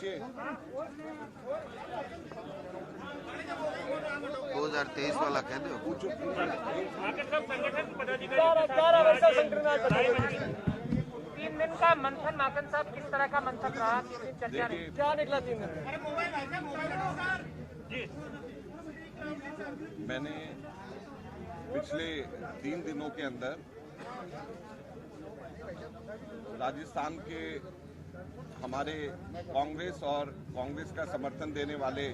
पूछिए। 2023 वाला कह दो। पूछो। संगठन पदाधिकारी 3 दिन का मंथन, माकन साहब किस तरह का मंथन रहा, किस दिन चर्चा रही, क्या निकला 3 दिन में? मैंने पिछले 3 दिनों के अंदर राजस्थान के हमारे कांग्रेस और कांग्रेस का समर्थन देने वाले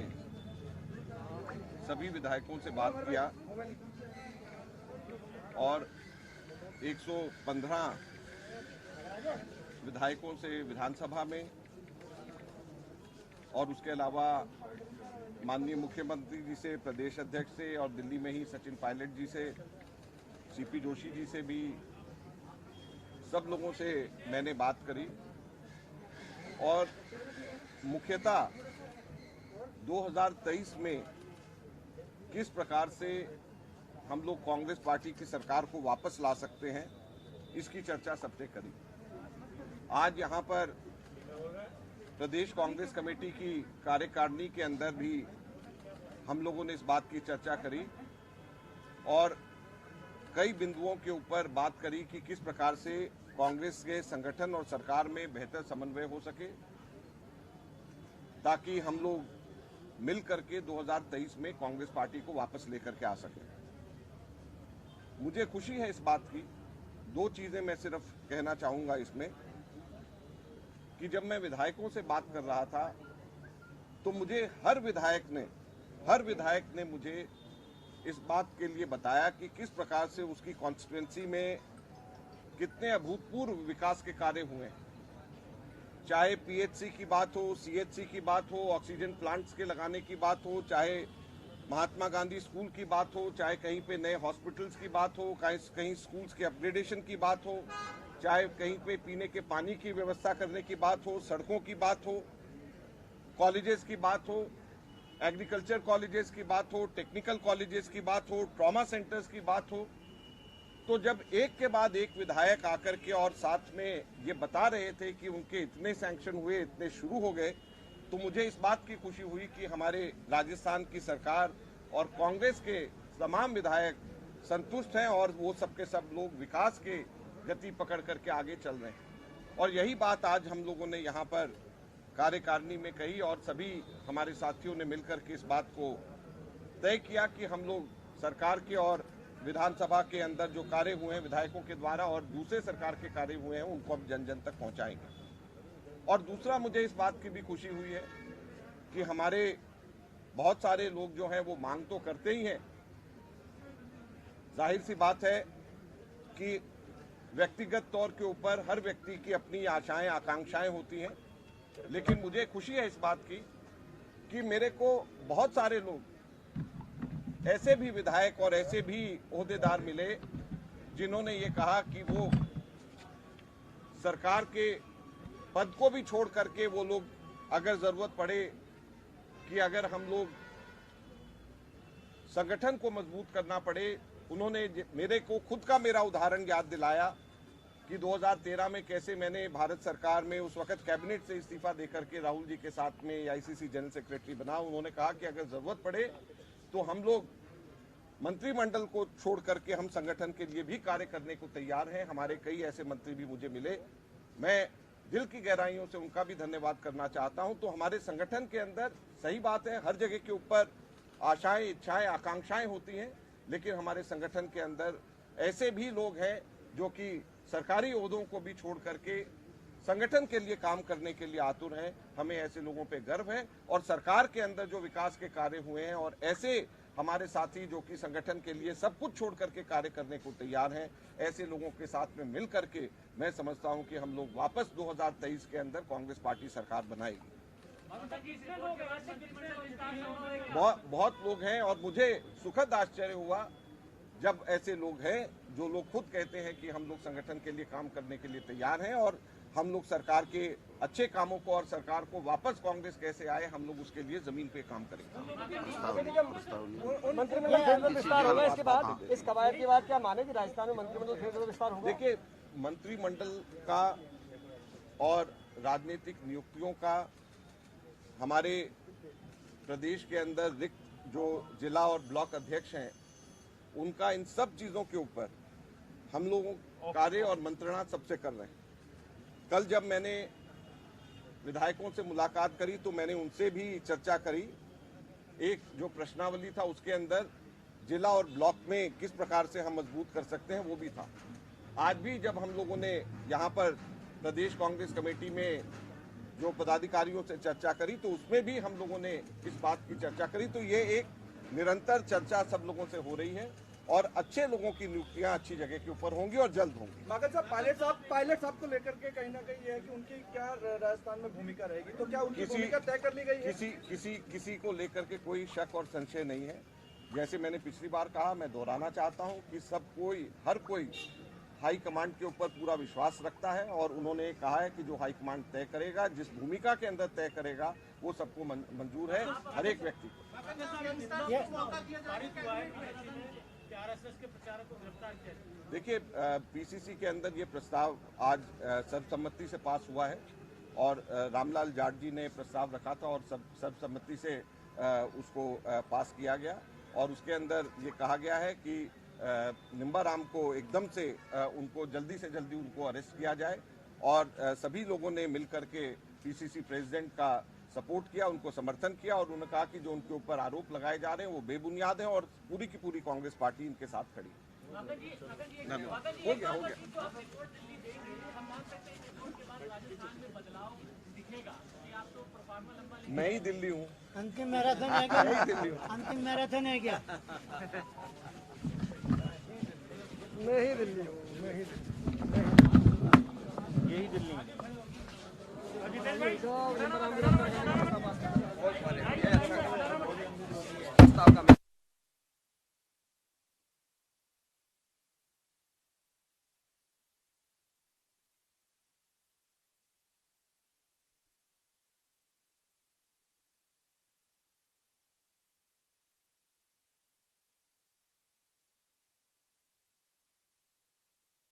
सभी विधायकों से बात किया और 115 विधायकों से विधानसभा में और उसके अलावा माननीय मुख्यमंत्री जी से, प्रदेश अध्यक्ष से और दिल्ली में ही सचिन पायलट जी से, सीपी जोशी जी से भी सब लोगों से मैंने बात करी और मुख्यतः 2023 में किस प्रकार से हम लोग कांग्रेस पार्टी की सरकार को वापस ला सकते हैं, इसकी चर्चा सबसे करी। आज यहाँ पर प्रदेश कांग्रेस कमेटी की कार्यकारिणी के अंदर भी हम लोगों ने इस बात की चर्चा करी और कई बिंदुओं के ऊपर बात करी कि किस प्रकार से कांग्रेस के संगठन और सरकार में बेहतर समन्वय हो सके, ताकि हम लोग मिल करके 2023 में कांग्रेस पार्टी को वापस लेकर के आ सके। मुझे खुशी है इस बात की। 2 चीजें मैं सिर्फ कहना चाहूंगा इसमें कि जब मैं विधायकों से बात कर रहा था तो मुझे हर विधायक ने मुझे इस बात के लिए बताया कि किस प्रकार से उसकी कॉन्स्टिट्यूएंसी में कितने अभूतपूर्व विकास के कार्य हुए हैं। चाहे पीएचसी की बात हो, सीएचसी की बात हो, ऑक्सीजन प्लांट्स के लगाने की बात हो, चाहे महात्मा गांधी स्कूल की बात हो, चाहे कहीं पे नए हॉस्पिटल्स की बात हो, कहीं स्कूल्स के अपग्रेडेशन की बात हो, चाहे कहीं पे पीने के पानी की व्यवस्था करने की बात हो, सड़कों की बात हो, कॉलेजेस की बात हो, एग्रीकल्चर कॉलेजेस की बात हो, टेक्निकल कॉलेजेस की बात हो, ट्रॉमा सेंटर्स की बात हो। तो जब एक के बाद एक विधायक आकर के और साथ में ये बता रहे थे कि उनके इतने सैंक्शन हुए, इतने शुरू हो गए, तो मुझे इस बात की खुशी हुई कि हमारे राजस्थान की सरकार और कांग्रेस के तमाम विधायक संतुष्ट हैं और वो सबके सब लोग विकास के गति पकड़ करके आगे चल रहे हैं। और यही बात आज हम लोगों ने यहाँ पर कार्यकारिणी में कही और सभी हमारे साथियों ने मिलकर के इस बात को तय किया कि हम लोग सरकार के और विधानसभा के अंदर जो कार्य हुए हैं विधायकों के द्वारा और दूसरे सरकार के कार्य हुए हैं उनको अब जन जन तक पहुंचाएंगे। और दूसरा, मुझे इस बात की भी खुशी हुई है कि हमारे बहुत सारे लोग जो हैं वो मांग तो करते ही हैं। जाहिर सी बात है कि व्यक्तिगत तौर के ऊपर हर व्यक्ति की अपनी आशाएं, आकांक्षाएं होती हैं, लेकिन मुझे खुशी है इस बात की कि मेरे को बहुत सारे लोग ऐसे भी विधायक और ऐसे भी ओहदेदार मिले जिन्होंने ये कहा कि वो सरकार के पद को भी छोड़ करके वो लोग अगर जरूरत पड़े कि अगर हम लोग संगठन को मजबूत करना पड़े, उन्होंने मेरा उदाहरण याद दिलाया कि 2013 में कैसे मैंने भारत सरकार में उस वक्त कैबिनेट से इस्तीफा देकर के राहुल जी के साथ में आईसीसी जनरल सेक्रेटरी बना। उन्होंने कहा कि अगर जरूरत पड़े तो हम लोग मंत्रिमंडल को छोड़ करके हम संगठन के लिए भी कार्य करने को तैयार हैं। हमारे कई ऐसे मंत्री भी मुझे मिले, मैं दिल की गहराइयों से उनका भी धन्यवाद करना चाहता हूं। तो हमारे संगठन के अंदर सही बात है, हर जगह के ऊपर आशाएं, इच्छाएं, आकांक्षाएं होती हैं, लेकिन हमारे संगठन के अंदर ऐसे भी लोग हैं जो कि सरकारी ओहदों को भी छोड़ करके संगठन के लिए काम करने के लिए आतुर हैं। हमें ऐसे लोगों पे गर्व है और सरकार के अंदर जो विकास के कार्य हुए हैं और ऐसे हमारे साथी जो कि संगठन के लिए सब कुछ छोड़ करके कार्य करने को तैयार हैं, ऐसे लोगों के साथ में मिल करके मैं समझता हूं कि हम लोग वापस 2023 के अंदर कांग्रेस पार्टी सरकार बनाएगी। बहुत लोग हैं और मुझे सुखद आश्चर्य हुआ जब ऐसे लोग हैं जो लोग खुद कहते हैं कि हम लोग संगठन के लिए काम करने के लिए तैयार हैं और हम लोग सरकार के अच्छे कामों को और सरकार को वापस कांग्रेस कैसे आए, हम लोग उसके लिए जमीन पे काम करेंगे। मंत्रिमंडल विस्तार होगा इसके बाद, इस कवायद के बाद क्या माने कि राजस्थान में मंत्रिमंडल विस्तार होगा? देखिए, मंत्रिमंडल का और राजनीतिक नियुक्तियों का हमारे प्रदेश के अंदर रिक्त जो जिला और ब्लॉक अध्यक्ष हैं, उनका इन सब चीज़ों के ऊपर हम लोगों कार्य और मंत्रणा सबसे कर रहे हैं। कल जब मैंने विधायकों से मुलाकात करी तो मैंने उनसे भी चर्चा करी। एक जो प्रश्नावली था उसके अंदर जिला और ब्लॉक में किस प्रकार से हम मजबूत कर सकते हैं वो भी था। आज भी जब हम लोगों ने यहाँ पर प्रदेश कांग्रेस कमेटी में जो पदाधिकारियों से चर्चा करी तो उसमें भी हम लोगों ने इस बात की चर्चा करी। तो ये एक निरंतर चर्चा सब लोगों से हो रही है और अच्छे लोगों की नियुक्तियां अच्छी जगह के ऊपर होंगी और जल्द होंगी। माकन साहब, पायलट साहब को लेकर के कहीं ना कहीं ये है कि उनकी क्या राजस्थान में भूमिका रहेगी, तो क्या उनकी भूमिका तय कर ली गई है? किसी को लेकर के कोई शक और संशय नहीं है। जैसे मैंने पिछली बार कहा, मैं दोहराना चाहता हूं कि हर कोई हाई कमांड के ऊपर पूरा विश्वास रखता है और उन्होंने कहा है कि जो हाई कमांड तय करेगा, जिस भूमिका के अंदर तय करेगा, वो सबको मंजूर है, हर एक व्यक्ति को। देखिए, पीसीसी के अंदर ये प्रस्ताव आज सर्वसम्मति से पास हुआ है और रामलाल जाट जी ने प्रस्ताव रखा था और सर्वसम्मति से उसको पास किया गया और उसके अंदर ये कहा गया है कि निम्बाराम को एकदम से उनको जल्दी से जल्दी उनको अरेस्ट किया जाए और सभी लोगों ने मिलकर के पीसीसी प्रेसिडेंट का सपोर्ट किया, उनको समर्थन किया और उन्होंने कहा कि जो उनके ऊपर आरोप लगाए जा रहे हैं वो बेबुनियाद हैं और पूरी की पूरी कांग्रेस पार्टी इनके साथ खड़ी है। हो गया। मैं ही दिल्ली हूँ। अंतिम मैराथन है क्या? अंतिम मैराथन है क्या? मैं ही दिल्ली हूँ। यही दिल्ली में।